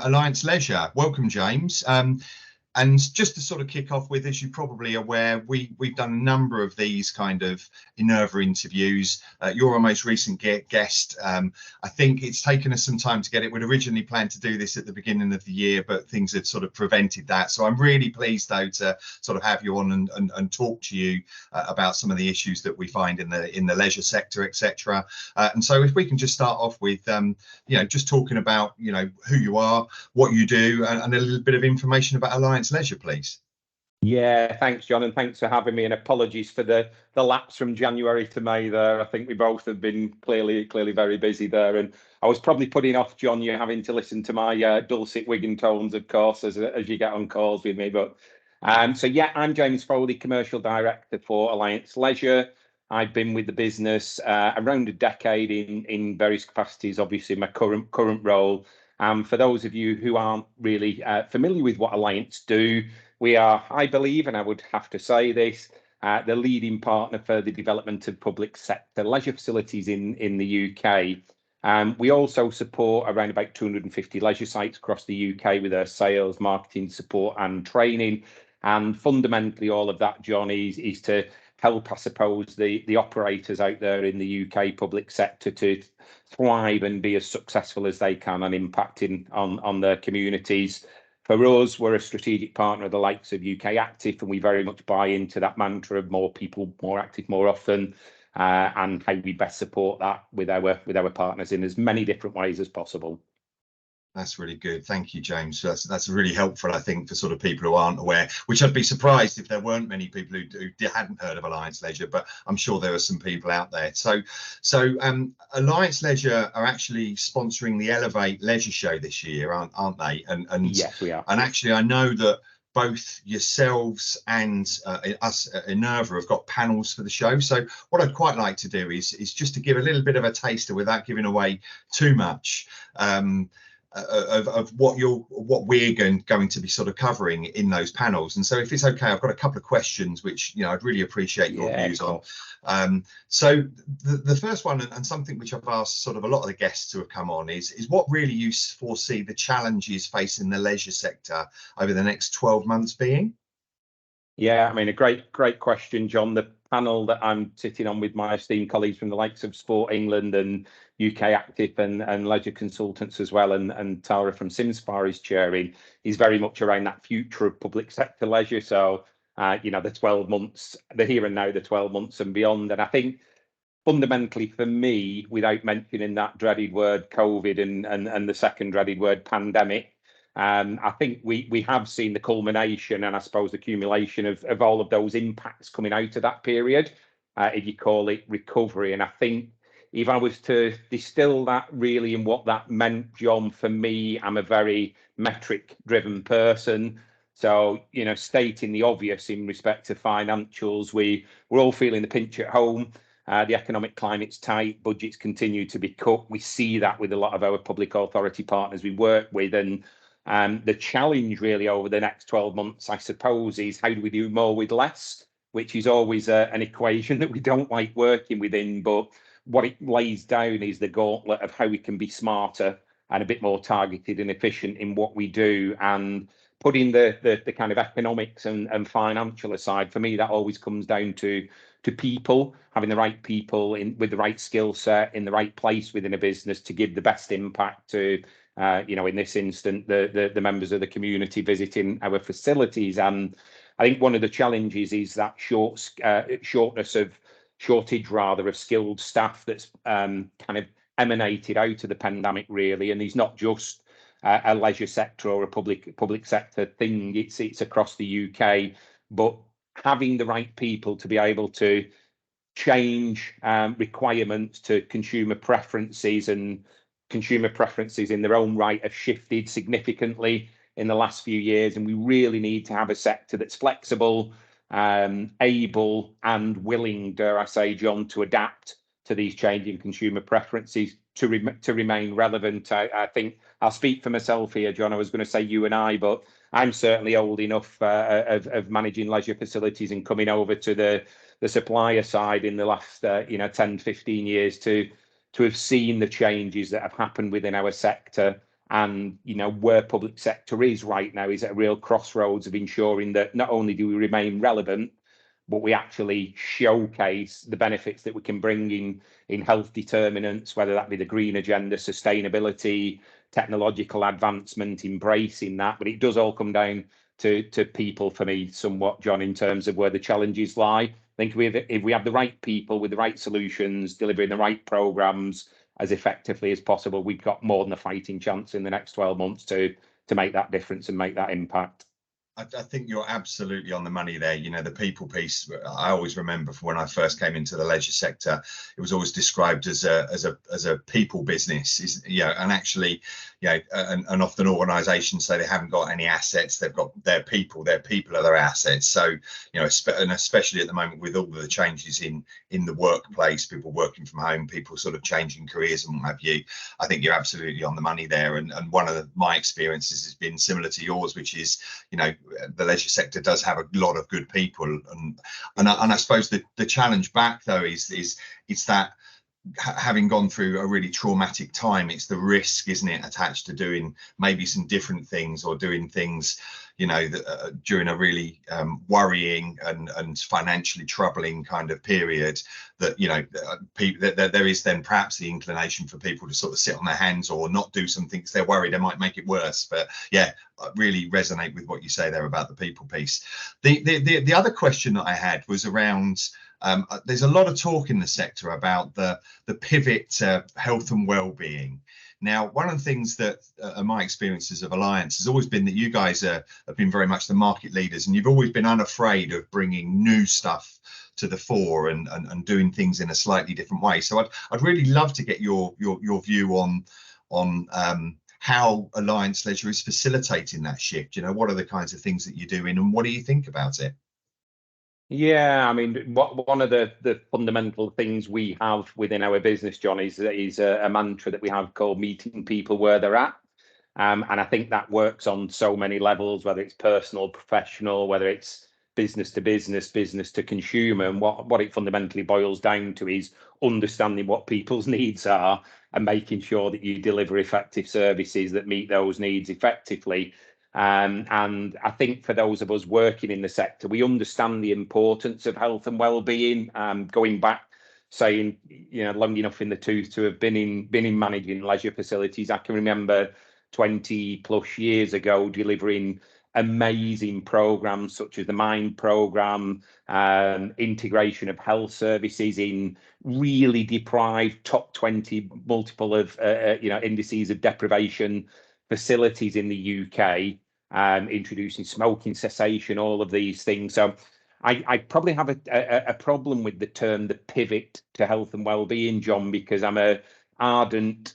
Alliance Leisure. Welcome, James. And just to sort of kick off with, as you're probably aware, we've done a number of these kind of Innerva interviews. You're our most recent guest. I think it's taken us some time to get it. We'd originally planned to do this at the beginning of the year, but things have sort of prevented that. So I'm really pleased, though, to sort of have you on and talk to you about some of the issues that we find in the leisure sector, etc. And so if we can just start off with, just talking about, who you are, what you do, and a little bit of information about Alliance Leisure, please. Yeah, thanks, John, and thanks for having me. And apologies for the lapse from January to May there. I think we both have been clearly very busy there. And I was probably putting off, John, you having to listen to my dulcet Wigan tones, of course, as you get on calls with me. But so yeah, I'm James Foley, Commercial Director for Alliance Leisure. I've been with the business around a decade in various capacities, obviously my current role. For those of you who aren't really familiar with what Alliance do, we are, I believe, and I would have to say this, the leading partner for the development of public sector leisure facilities in the UK. We also support around about 250 leisure sites across the UK with our sales, marketing, support and training. And fundamentally, all of that, John, is to help, I suppose, the operators out there in the UK public sector to thrive and be as successful as they can and impacting on their communities. For us, we're a strategic partner of the likes of UK Active, and we very much buy into that mantra of more people, more active, more often, and how we best support that with our partners in as many different ways as possible. That's really good. Thank you, James. That's really helpful, I think, for sort of people who aren't aware, which I'd be surprised if there weren't many people who hadn't heard of Alliance Leisure, but I'm sure there are some people out there. So Alliance Leisure are actually sponsoring the Elevate Leisure Show this year, aren't they? And yes, we are. And actually, I know that both yourselves and us at Innerva have got panels for the show. So what I'd quite like to do is just to give a little bit of a taster without giving away too much. Of what we're going to be sort of covering in those panels. And so if it's okay, I've got a couple of questions which I'd really appreciate your views on. So the first one, and something which I've asked sort of a lot of the guests who have come on, is what really you foresee the challenges facing the leisure sector over the next 12 months being? Yeah, I mean, a great question, John. The panel that I'm sitting on with my esteemed colleagues from the likes of Sport England and UK Active and Leisure Consultants as well, and Tara from Simspar is chairing, is very much around that future of public sector leisure. So, the 12 months, the here and now, the 12 months and beyond. And I think fundamentally for me, without mentioning that dreaded word COVID and the second dreaded word pandemic, I think we have seen the culmination and I suppose the accumulation of all of those impacts coming out of that period, if you call it recovery. And I think if I was to distill that really and what that meant, John, for me, I'm a very metric driven person. So, stating the obvious in respect to financials, we're all feeling the pinch at home. The economic climate's tight, budgets continue to be cut. We see that with a lot of our public authority partners we work with. And the challenge really over the next 12 months, I suppose, is how do we do more with less, which is always an equation that we don't like working within. But what it lays down is the gauntlet of how we can be smarter and a bit more targeted and efficient in what we do. And putting the kind of economics and financial aside, for me, that always comes down to people, having the right people with the right skill set in the right place within a business to give the best impact to, in this instant, the members of the community visiting our facilities. And I think one of the challenges is that shortage of skilled staff that's kind of emanated out of the pandemic, really. And it's not just a leisure sector or a public sector thing. It's across the UK, but having the right people to be able to change requirements to consumer preferences, and consumer preferences in their own right have shifted significantly in the last few years. And we really need to have a sector that's flexible, able and willing, dare I say, John, to adapt to these changing consumer preferences to remain relevant. I think I'll speak for myself here, John. I was going to say you and I, but I'm certainly old enough of managing leisure facilities and coming over to the supplier side in the last 10, 15 years to have seen the changes that have happened within our sector And, you know, where public sector is right now is at a real crossroads of ensuring that not only do we remain relevant, but we actually showcase the benefits that we can bring in health determinants, whether that be the green agenda, sustainability, technological advancement, embracing that. But it does all come down to people for me somewhat, John, in terms of where the challenges lie. I think if we have the right people with the right solutions, delivering the right programs as effectively as possible, we've got more than a fighting chance in the next 12 months to make that difference and make that impact. I think you're absolutely on the money there. You know, the people piece, I always remember from when I first came into the leisure sector, it was always described as a people business, you know, and actually, you know, and often organizations say they haven't got any assets, they've got their people are their assets. So, you know, and especially at the moment with all the changes in the workplace, people working from home, people sort of changing careers and what have you, I think you're absolutely on the money there. And one of my experiences has been similar to yours, which is, you know, the leisure sector does have a lot of good people, and I suppose the challenge back though is that having gone through a really traumatic time, it's the risk, isn't it, attached to doing maybe some different things or doing things, you know, that, during a really worrying and financially troubling kind of period, that, you know, there is then perhaps the inclination for people to sort of sit on their hands or not do something because they're worried they might make it worse. But yeah, I really resonate with what you say there about the people piece. The other question that I had was around, there's a lot of talk in the sector about the pivot to health and well-being. Now, one of the things that my experiences of Alliance has always been that you guys have been very much the market leaders, and you've always been unafraid of bringing new stuff to the fore and doing things in a slightly different way. So I'd really love to get your view on how Alliance Leisure is facilitating that shift. You know, what are the kinds of things that you're doing, and what do you think about it? Yeah, I mean, one of the fundamental things we have within our business, John, is a mantra that we have called meeting people where they're at. And I think that works on so many levels, whether it's personal, professional, whether it's business to business, business to consumer. And what it fundamentally boils down to is understanding what people's needs are and making sure that you deliver effective services that meet those needs effectively. And I think for those of us working in the sector, we understand the importance of health and well-being. Going back, saying, you know, long enough in the tooth to have been in managing leisure facilities, I can remember 20 plus years ago delivering amazing programs such as the Mind program, integration of health services in really deprived top 20 multiple of indices of deprivation facilities in the UK. Introducing smoking cessation, all of these things. So I probably have a problem with the term the pivot to health and well-being, John, because I'm a ardent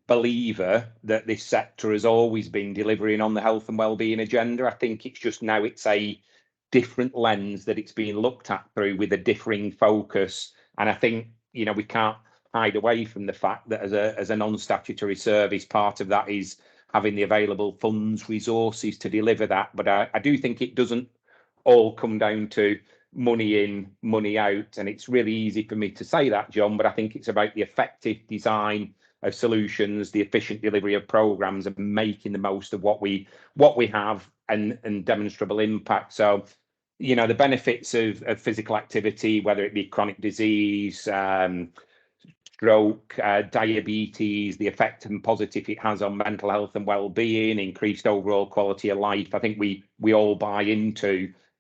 believer that this sector has always been delivering on the health and well-being agenda. I think it's just now it's a different lens that it's being looked at through with a differing focus. And I think, you know, we can't hide away from the fact that as a non-statutory service, part of that is having the available funds, resources to deliver that. But I do think it doesn't all come down to money in, money out. And it's really easy for me to say that, John, but I think it's about the effective design of solutions, the efficient delivery of programs, and making the most of what we have and demonstrable impact. So, you know, the benefits of physical activity, whether it be chronic disease, stroke, diabetes, the effect and positive it has on mental health and well-being, increased overall quality of life. I think we all buy into,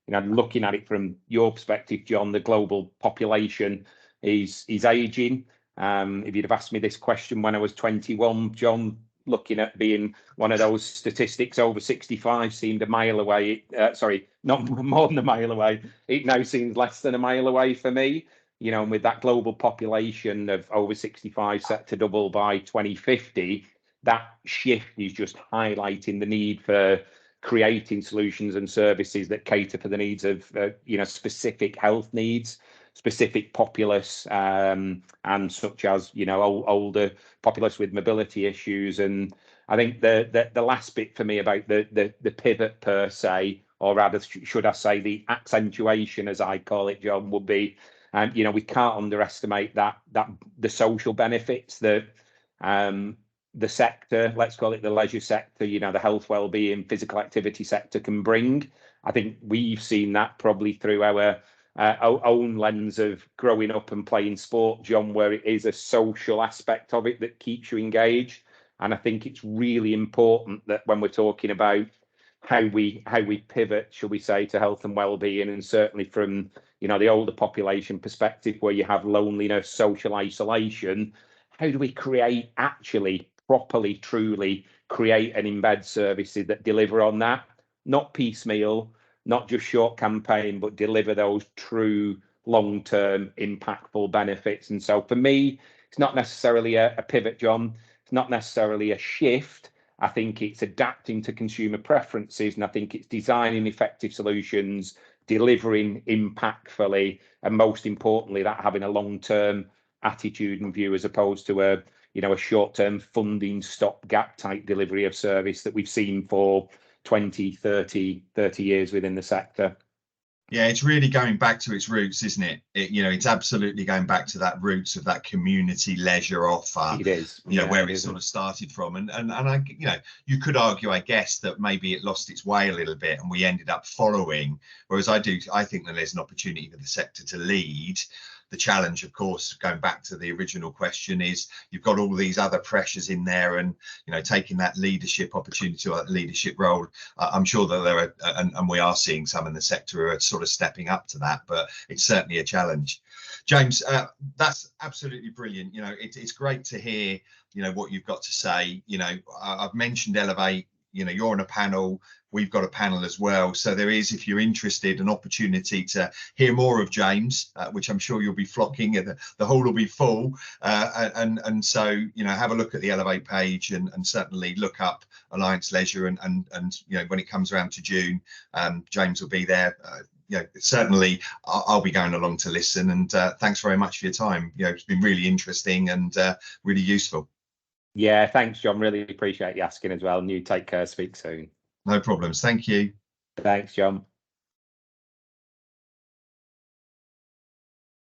you know, looking at it from your perspective, John, the global population is aging. If you'd have asked me this question when I was 21, John, looking at being one of those statistics over 65 seemed a mile away. Sorry, not more than a mile away. It now seems less than a mile away for me. You know, and with that global population of over 65 set to double by 2050, that shift is just highlighting the need for creating solutions and services that cater for the needs of, specific health needs, specific populace, and such as, you know, older populace with mobility issues. And I think the last bit for me about the pivot per se, or rather, should I say, the accentuation, as I call it, John, would be, we can't underestimate that the social benefits that the sector, let's call it the leisure sector, you know, the health, well-being, physical activity sector can bring. I think we've seen that probably through our own lens of growing up and playing sport, John, where it is a social aspect of it that keeps you engaged. And I think it's really important that when we're talking about how we pivot, shall we say, to health and well-being, and certainly from, you know, the older population perspective where you have loneliness, social isolation, how do we create actually properly, truly create and embed services that deliver on that, not piecemeal, not just short campaign, but deliver those true long-term impactful benefits. And so for me, it's not necessarily a pivot, John. It's not necessarily a shift. I think it's adapting to consumer preferences, and I think it's designing effective solutions, delivering impactfully, and most importantly, that having a long-term attitude and view as opposed to a short-term funding stopgap type delivery of service that we've seen for 20, 30 years within the sector. Yeah, it's really going back to its roots, isn't it? It's absolutely going back to that roots of that community leisure offer. It is, where it sort of started from, and I, you could argue, I guess, that maybe it lost its way a little bit, and we ended up following. Whereas I think that there's an opportunity for the sector to lead. The challenge, of course, going back to the original question, is you've got all these other pressures in there, and taking that leadership opportunity or that leadership role. I'm sure that there are, and we are seeing some in the sector who are sort of stepping up to that, but it's certainly a challenge. James, that's absolutely brilliant. It's great to hear what you've got to say. I've mentioned Elevate. You're on a panel, we've got a panel as well, so there is, if you're interested, an opportunity to hear more of James, which I'm sure you'll be flocking, and the hall will be full, and so have a look at the Elevate page, and certainly look up Alliance Leisure, and when it comes around to June, James will be there. Certainly I'll be going along to listen, and thanks very much for your time. It's been really interesting and really useful. Yeah, thanks, John. Really appreciate you asking as well. And you take care. Speak soon. No problems. Thank you. Thanks, John.